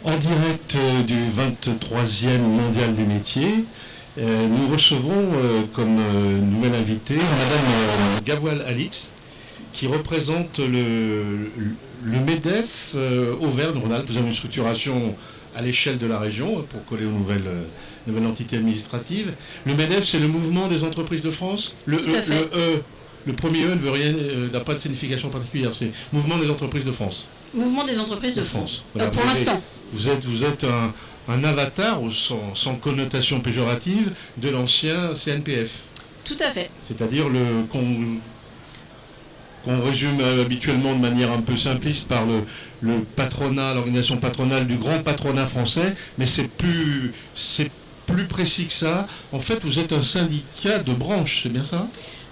En direct du 23e Mondial des métiers, nous recevons comme nouvelle invitée Madame Gavoil Alix, qui représente le MEDEF Auvergne-Rhône-Alpes. Vous avez une structuration à l'échelle de la région pour coller aux nouvelles entités administratives. Le MEDEF, c'est le Mouvement des entreprises de France. Le premier E ne veut rien, n'a pas de signification particulière. C'est Mouvement des entreprises de France. Mouvement des entreprises de France. Voilà, pour l'instant. Vous êtes un avatar, sans connotation péjorative, de l'ancien CNPF. Tout à fait. C'est-à-dire qu'on résume habituellement de manière un peu simpliste par le patronat, l'organisation patronale du grand patronat français, mais c'est plus précis que ça. En fait, vous êtes un syndicat de branche, c'est bien ça ?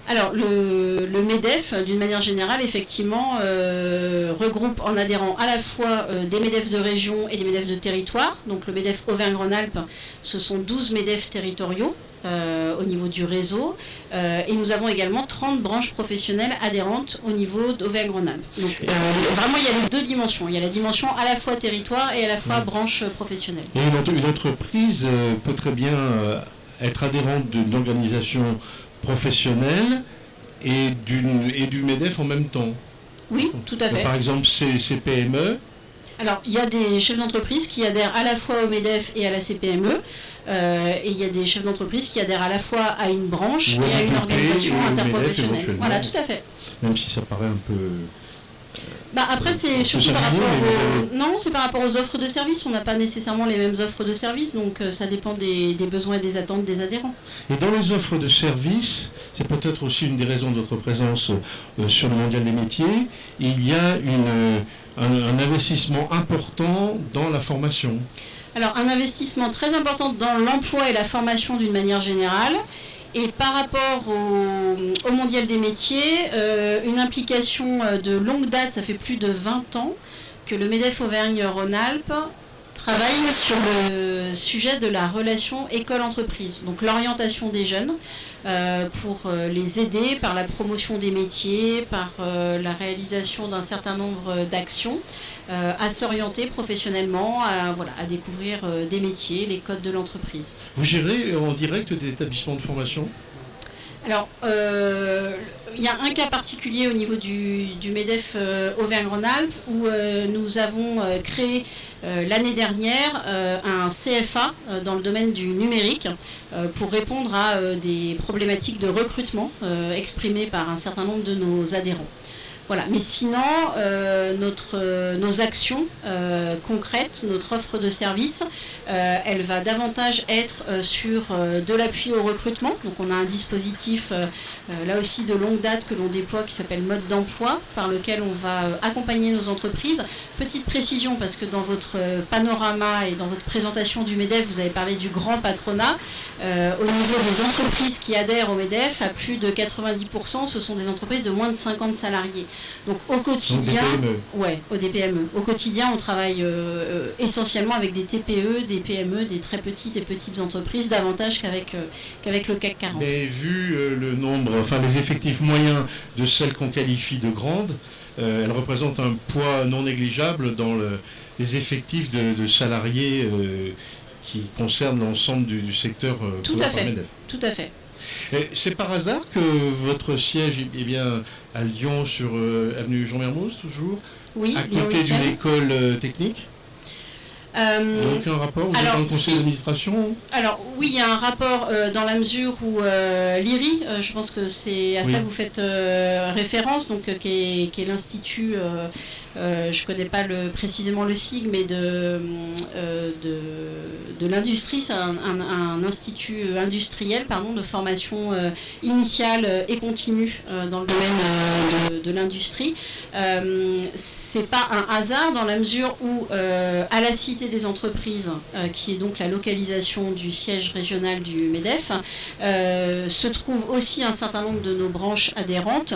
Alors, le MEDEF, d'une manière générale, effectivement, regroupe en adhérents à la fois des MEDEF de région et des MEDEF de territoire. Donc, le MEDEF Auvergne-Rhône-Alpes, ce sont 12 MEDEF territoriaux au niveau du réseau. Et nous avons également 30 branches professionnelles adhérentes au niveau d'Auvergne-Rhône-Alpes. Donc, vraiment, il y a les deux dimensions. Il y a la dimension à la fois territoire et à la fois branche professionnelle. Et une entreprise peut très bien être adhérente d'une organisation professionnelle et du MEDEF en même temps. Oui, tout à fait. Par exemple, ces PME. Alors, il y a des chefs d'entreprise qui adhèrent à la fois au MEDEF et à la CPME, et il y a des chefs d'entreprise qui adhèrent à la fois à une branche et à une organisation interprofessionnelle. Voilà, tout à fait. Même si ça paraît un peu... après, c'est surtout par rapport Non, c'est par rapport aux offres de services. On n'a pas nécessairement les mêmes offres de services, donc ça dépend des besoins et des attentes des adhérents. Et dans les offres de services, c'est peut-être aussi une des raisons de votre présence sur le Mondial des métiers, il y a un investissement important dans la formation. Alors, un investissement très important dans l'emploi et la formation d'une manière générale. Et par rapport au Mondial des métiers, une implication de longue date, ça fait plus de 20 ans que le MEDEF Auvergne-Rhône-Alpes travaille sur le sujet de la relation école-entreprise, donc l'orientation des jeunes pour les aider par la promotion des métiers, par la réalisation d'un certain nombre d'actions, à s'orienter professionnellement, à découvrir des métiers, les codes de l'entreprise. Vous gérez en direct des établissements de formation ? Alors, il y a un cas particulier au niveau du MEDEF Auvergne-Rhône-Alpes où nous avons créé l'année dernière un CFA dans le domaine du numérique pour répondre à des problématiques de recrutement exprimées par un certain nombre de nos adhérents. Voilà. Mais sinon, nos actions concrètes, notre offre de service, elle va davantage être sur de l'appui au recrutement. Donc on a un dispositif là aussi de longue date que l'on déploie qui s'appelle Mode d'emploi, par lequel on va accompagner nos entreprises. Petite précision, parce que dans votre panorama et dans votre présentation du MEDEF, vous avez parlé du grand patronat. Au niveau des entreprises qui adhèrent au MEDEF, à plus de 90%, ce sont des entreprises de moins de 50 salariés. Donc au quotidien, des PME. Au quotidien, on travaille essentiellement avec des TPE, des PME, des très petites et petites entreprises, davantage qu'avec le CAC 40. Mais vu le nombre, les effectifs moyens de celles qu'on qualifie de grandes, elles représentent un poids non négligeable dans les effectifs de salariés qui concernent l'ensemble du secteur. Tout à fait. Tout à fait. C'est par hasard que votre siège est bien à Lyon, sur avenue Jean Mermoz, toujours ? Oui, à côté d'une école technique ? Il n'y a aucun rapport ? Vous êtes dans le conseil d'administration ? Alors oui, il y a un rapport dans la mesure où l'IRI, je pense que c'est à ça que vous faites référence, donc qui est l'institut, je ne connais pas précisément le sigle, mais de l'industrie, c'est un institut industriel de formation initiale et continue dans le domaine de l'industrie. C'est pas un hasard dans la mesure où à la Cité des entreprises, qui est donc la localisation du siège régional du MEDEF, se trouve aussi un certain nombre de nos branches adhérentes,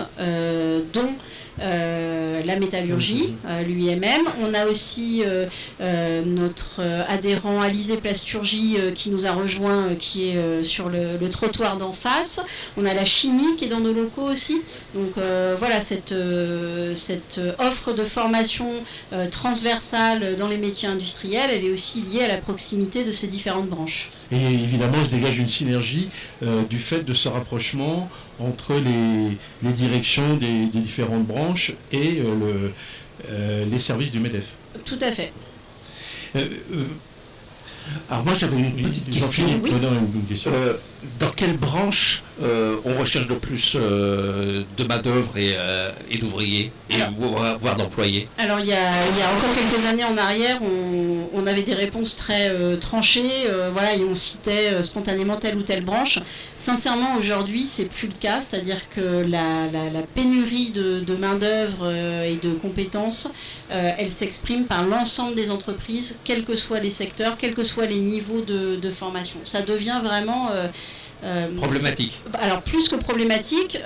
dont la métallurgie, l'UIMM. On a aussi notre adhérent Alizé Plasturgie qui nous a rejoint, qui est sur le trottoir d'en face. On a la chimie qui est dans nos locaux aussi. Donc voilà, cette offre de formation transversale dans les métiers industriels, salariale, elle est aussi liée à la proximité de ces différentes branches. Et évidemment, il se dégage une synergie du fait de ce rapprochement entre les directions des différentes branches et les services du MEDEF. Tout à fait. Alors moi j'avais une petite question. Oui. Une question. Dans quelle branche on recherche le plus de main-d'œuvre et d'ouvriers, voire d'employés? Alors il y a encore quelques années en arrière, on avait des réponses très tranchées, et on citait spontanément telle ou telle branche. Sincèrement, aujourd'hui, c'est plus le cas, c'est-à-dire que la pénurie de main-d'œuvre et de compétences, elle s'exprime par l'ensemble des entreprises, quels que soient les secteurs, quels que soient les niveaux de formation. Ça devient vraiment... problématique. Alors plus que problématique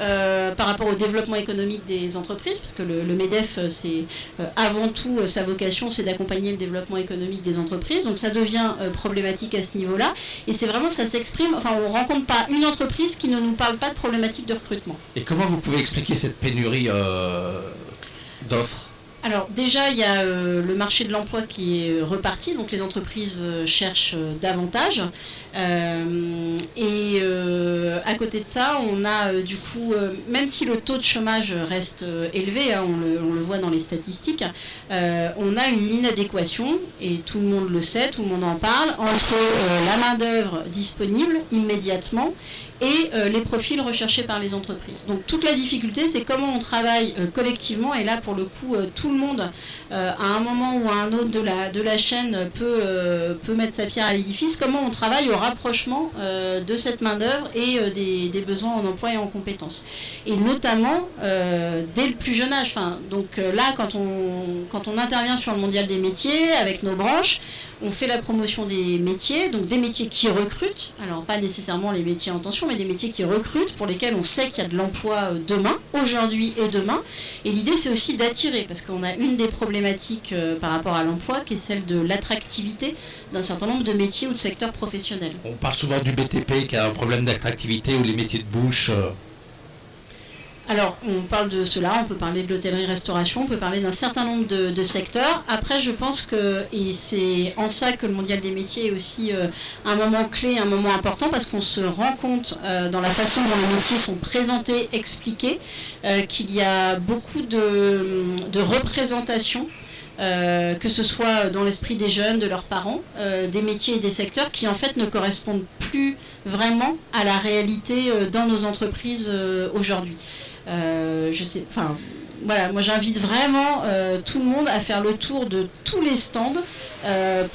par rapport au développement économique des entreprises, parce que le MEDEF, c'est avant tout sa vocation, c'est d'accompagner le développement économique des entreprises, donc ça devient problématique à ce niveau-là, et c'est vraiment, ça s'exprime, enfin on ne rencontre pas une entreprise qui ne nous parle pas de problématique de recrutement. Et comment vous pouvez expliquer cette pénurie d'offres? Alors déjà, il y a le marché de l'emploi qui est reparti, donc les entreprises cherchent davantage. À côté de ça, on a du coup, même si le taux de chômage reste élevé, on le voit dans les statistiques, on a une inadéquation, et tout le monde le sait, tout le monde en parle, entre la main-d'œuvre disponible immédiatement et les profils recherchés par les entreprises. Donc toute la difficulté, c'est comment on travaille collectivement, et là pour le coup, tout le monde, à un moment ou à un autre de la chaîne, peut mettre sa pierre à l'édifice, comment on travaille au rapprochement de cette main-d'œuvre et des besoins en emploi et en compétences. Et notamment dès le plus jeune âge. Enfin, donc là, quand on intervient sur le mondial des métiers avec nos branches, on fait la promotion des métiers, donc des métiers qui recrutent, alors pas nécessairement les métiers en tension, mais des métiers qui recrutent, pour lesquels on sait qu'il y a de l'emploi demain, aujourd'hui et demain. Et l'idée, c'est aussi d'attirer, parce qu'on a une des problématiques par rapport à l'emploi, qui est celle de l'attractivité d'un certain nombre de métiers ou de secteurs professionnels. On parle souvent du BTP qui a un problème d'attractivité, ou les métiers de bouche. Alors, on parle de cela, on peut parler de l'hôtellerie-restauration, on peut parler d'un certain nombre de secteurs. Après, je pense que, et c'est en ça que le Mondial des métiers est aussi un moment clé, un moment important, parce qu'on se rend compte dans la façon dont les métiers sont présentés, expliqués, qu'il y a beaucoup de représentations, que ce soit dans l'esprit des jeunes, de leurs parents, des métiers et des secteurs qui en fait ne correspondent plus vraiment à la réalité dans nos entreprises aujourd'hui. Moi j'invite vraiment tout le monde à faire le tour de tous les stands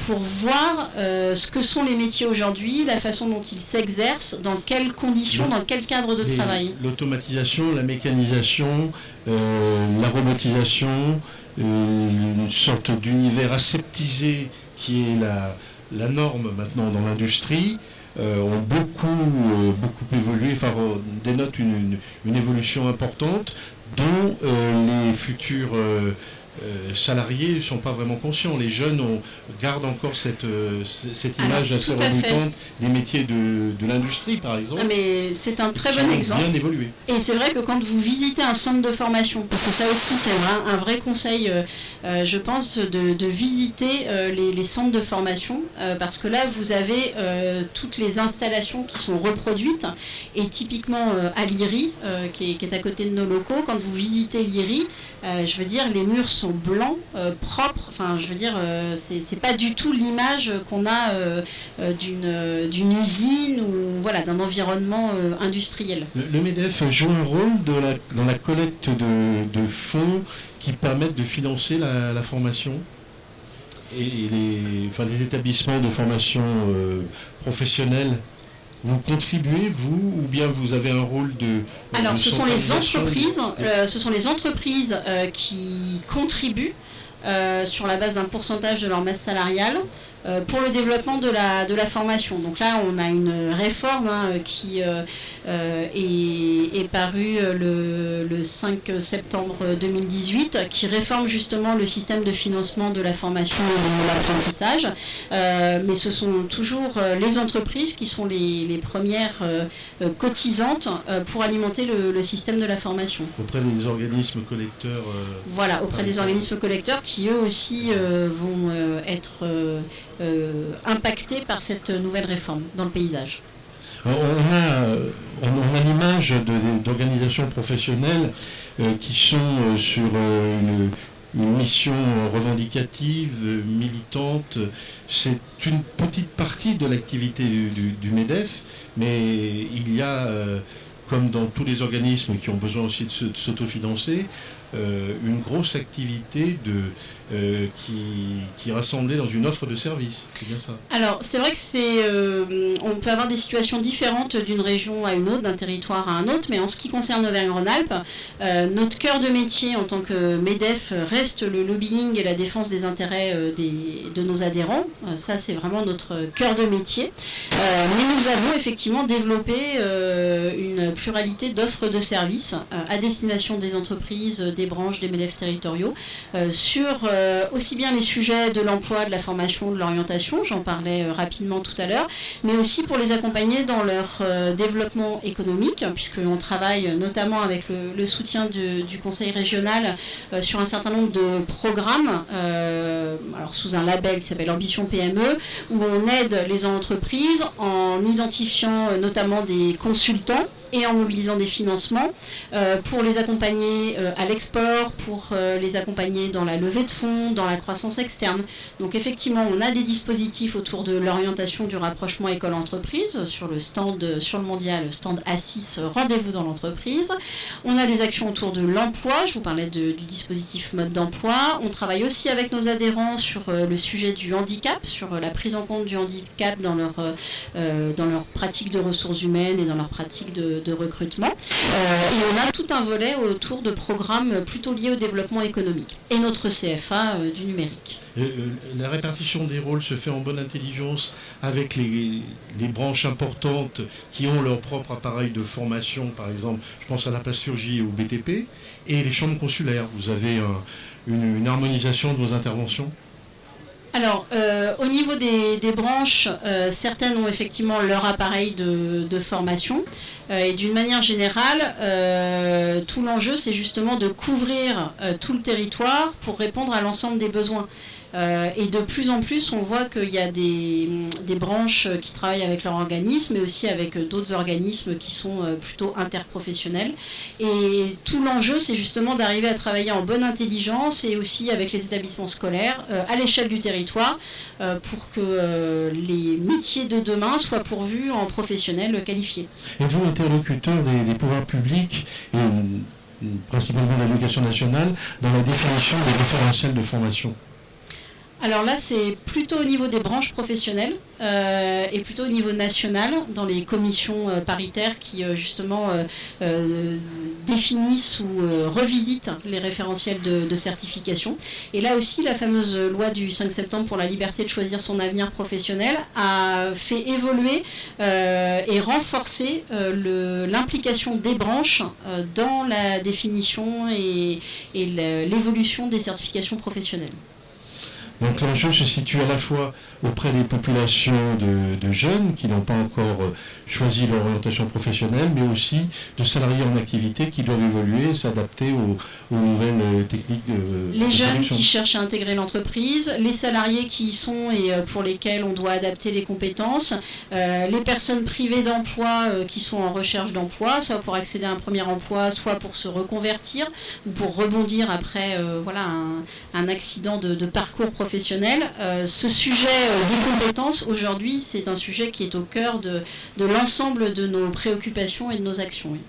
pour voir ce que sont les métiers aujourd'hui, la façon dont ils s'exercent, dans quelles conditions, dans quel cadre de travail. L'automatisation, la mécanisation, la robotisation, une sorte d'univers aseptisé qui est la norme maintenant dans l'industrie, ont beaucoup évolué, enfin dénotent une évolution importante dont les futurs salariés ne sont pas vraiment conscients. Les jeunes gardent encore cette image assez redoutante des métiers de l'industrie, par exemple. Mais c'est un très bon exemple. Bien évolué. Et c'est vrai que quand vous visitez un centre de formation, parce que ça aussi c'est un vrai conseil, je pense, de visiter les centres de formation, parce que là vous avez toutes les installations qui sont reproduites, et typiquement à l'IRI, qui est à côté de nos locaux, quand vous visitez l'IRI, je veux dire, les murs sont blancs, propres, enfin je veux dire, c'est pas du tout l'image qu'on a d'une usine ou voilà, d'un environnement industriel. Le MEDEF joue un rôle dans la collecte de fonds qui permettent de financer la formation et les établissements de formation professionnelle. Vous contribuez, vous, ou bien vous avez un rôle de... Alors, ce sont les entreprises qui contribuent sur la base d'un pourcentage de leur masse salariale pour le développement de la formation. Donc là, on a une réforme qui est parue le 5 septembre 2018, qui réforme justement le système de financement de la formation et de l'apprentissage. Mais ce sont toujours les entreprises qui sont les premières cotisantes pour alimenter le système de la formation. Auprès des organismes collecteurs. Voilà, auprès des organismes collecteurs qui eux aussi vont être impactés par cette nouvelle réforme dans le paysage. Alors, on a l'image d'organisations professionnelles qui sont sur une mission revendicative, militante. C'est une petite partie de l'activité du MEDEF, mais il y a, comme dans tous les organismes qui ont besoin aussi de s'autofinancer, une grosse activité qui est rassemblée dans une offre de service. C'est bien ça. Alors, c'est vrai que on peut avoir des situations différentes d'une région à une autre, d'un territoire à un autre, mais en ce qui concerne Auvergne-Rhône-Alpes, notre cœur de métier en tant que MEDEF reste le lobbying et la défense des intérêts de nos adhérents. Ça, c'est vraiment notre cœur de métier. Mais nous avons effectivement développé une pluralité d'offres de services à destination des entreprises, des branches, des MEDEF territoriaux, sur aussi bien les sujets de l'emploi, de la formation, de l'orientation, j'en parlais rapidement tout à l'heure, mais aussi pour les accompagner dans leur développement économique, puisqu'on travaille notamment avec le soutien du Conseil régional sur un certain nombre de programmes, alors sous un label qui s'appelle Ambition PME, où on aide les entreprises en identifiant notamment des consultants et en mobilisant des financements pour les accompagner à l'export, pour les accompagner dans la levée de fonds, dans la croissance externe. Donc effectivement, on a des dispositifs autour de l'orientation du rapprochement école-entreprise sur le stand, sur le mondial, stand A6, rendez-vous dans l'entreprise. On a des actions autour de l'emploi, je vous parlais du dispositif mode d'emploi. On travaille aussi avec nos adhérents sur le sujet du handicap, sur la prise en compte du handicap dans leur pratique de ressources humaines et dans leur pratique de recrutement. Et on a tout un volet autour de programmes plutôt liés au développement économique. Et notre CFA du numérique. La répartition des rôles se fait en bonne intelligence avec les branches importantes qui ont leur propre appareil de formation, par exemple, je pense à la plasturgie et au BTP, et les chambres consulaires. Vous avez une harmonisation de vos interventions ? Alors, au niveau des branches, certaines ont effectivement leur appareil de formation. Et d'une manière générale, tout l'enjeu, c'est justement de couvrir tout le territoire pour répondre à l'ensemble des besoins. Et de plus en plus, on voit qu'il y a des branches qui travaillent avec leur organisme, mais aussi avec d'autres organismes qui sont plutôt interprofessionnels. Et tout l'enjeu, c'est justement d'arriver à travailler en bonne intelligence et aussi avec les établissements scolaires à l'échelle du territoire pour que les métiers de demain soient pourvus en professionnels qualifiés. Êtes-vous interlocuteur des pouvoirs publics et principalement de l'éducation nationale dans la définition des référentiels de formation ? Alors là, c'est plutôt au niveau des branches professionnelles et plutôt au niveau national, dans les commissions paritaires qui justement définissent ou revisitent les référentiels de certification. Et là aussi, la fameuse loi du 5 septembre pour la liberté de choisir son avenir professionnel a fait évoluer et renforcer l'implication des branches dans la définition et l'évolution des certifications professionnelles. Donc l'enjeu se situe à la fois auprès des populations de jeunes qui n'ont pas encore choisi leur orientation professionnelle, mais aussi de salariés en activité qui doivent évoluer et s'adapter aux nouvelles techniques de Les jeunes qui cherchent à intégrer l'entreprise, les salariés qui y sont et pour lesquels on doit adapter les compétences, les personnes privées d'emploi qui sont en recherche d'emploi, soit pour accéder à un premier emploi, soit pour se reconvertir ou pour rebondir après un accident de parcours professionnel. Ce sujet des compétences, aujourd'hui, c'est un sujet qui est au cœur de l'ensemble de nos préoccupations et de nos actions. Oui.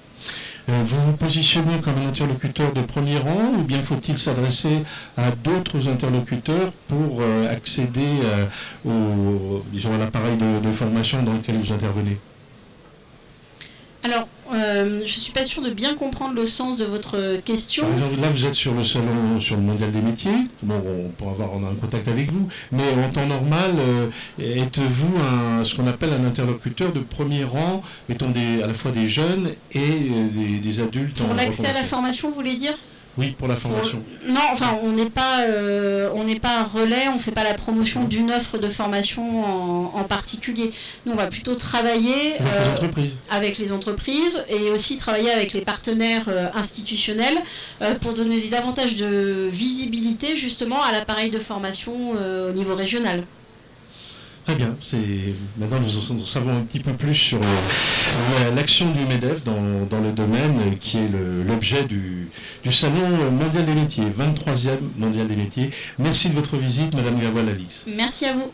Vous vous positionnez comme un interlocuteur de premier rang ou bien faut-il s'adresser à d'autres interlocuteurs pour accéder à l'appareil de formation dans lequel vous intervenez ? Alors, je ne suis pas sûre de bien comprendre le sens de votre question. Par exemple, là, vous êtes sur le salon, sur le mondial des métiers. Bon, on pourra avoir un contact avec vous. Mais en temps normal, êtes-vous ce qu'on appelle un interlocuteur de premier rang, mettons à la fois des jeunes et des adultes? Pour l'accès à la formation, vous voulez dire? Oui, pour la formation. Non, enfin, on n'est pas un relais, on ne fait pas la promotion d'une offre de formation en particulier. Nous, on va plutôt travailler avec les entreprises et aussi travailler avec les partenaires institutionnels pour donner davantage de visibilité justement à l'appareil de formation au niveau régional. Très bien. Maintenant, nous en savons un petit peu plus sur l'action du MEDEF dans le domaine qui est l'objet du Salon mondial des métiers, 23e mondial des métiers. Merci de votre visite, Madame Gavoal-Alix. Merci à vous.